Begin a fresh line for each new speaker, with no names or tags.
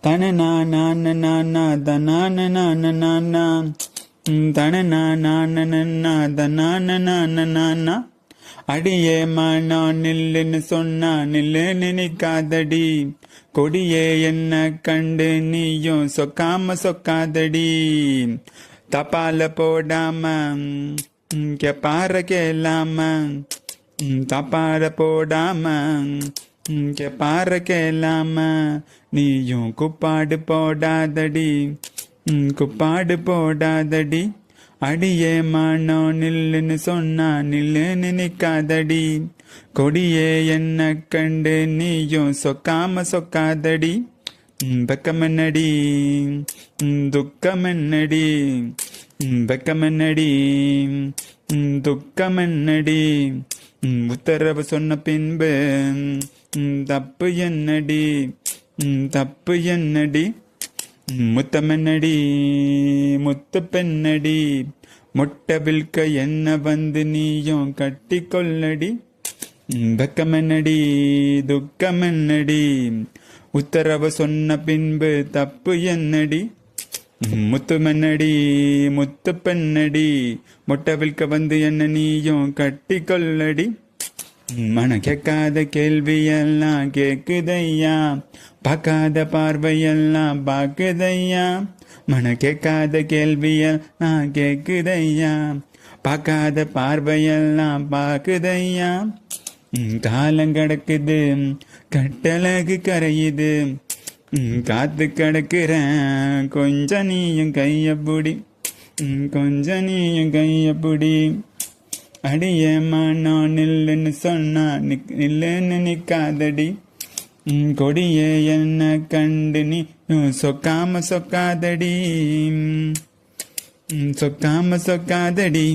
தனனா நான நானா தனான நான நானா தனனா நான நன்னா தனான நான நானா. அடியே மானா நில்லுன்னு சொன்னா நில்லுன்னு நிக்காதடி, கொடியே என்ன கண்டு நீயும் சொக்காம சொக்காதடி. தபால போடாம பாற கேளாம, தபால போடாம பாற கேளாம, நீயும் குப்பாடு போடாதடி, குப்பாடு போடாதடி. அடியே மானோ நில்லுன்னு சொன்னா நில்லுன்னு நிக்காதடி, கொடியே என்ன கண்டு நீயும் சொக்காம சொக்காதடி. வெக்கமென்னடி துக்கமென்னடி, வெக்கமென்னடி துக்கமென்னடி. உத்தரவு சொன்ன பின்பு தப்பு என்னடி, தப்பு என்னடி. முத்தமென்னடி முத்து பெண்ணடி, முட்டை வில்க என்ன வந்து நீயும் கட்டி கொள்ளடி. வெக்கமென்னடி துக்கமென்னடி, உத்தரவு சொன்ன பின்பு தப்பு என்னடி. முத்துமென்னடி முத்து பெண்ணடி, முட்டை வில்க வந்து என்ன நீயும் கட்டி கொள்ளடி. மன கேட்காத கேள்வியெல்லாம் கேக்குதையா, பார்க்காத பார்வையெல்லாம் பார்க்குதையா. மன கேட்காத கேள்வியெல்லாம் கேக்குதையா, பார்க்காத பார்வையெல்லாம் பார்க்குதையா. காலம் கிடக்குது கட்டழகு கரையுது, காத்து கிடக்குறேன் கொஞ்சம் நீயும் கையப்புடி, கொஞ்சம் நீயும் கையப்புடி. அடியே மானோ நில்லுன்னு சொன்னா நில்லுன்னு நிக்காதடி, கொடியே என்ன கண்டு நீ சொக்காம சொக்காதடி, சொக்காம சொக்காதடி.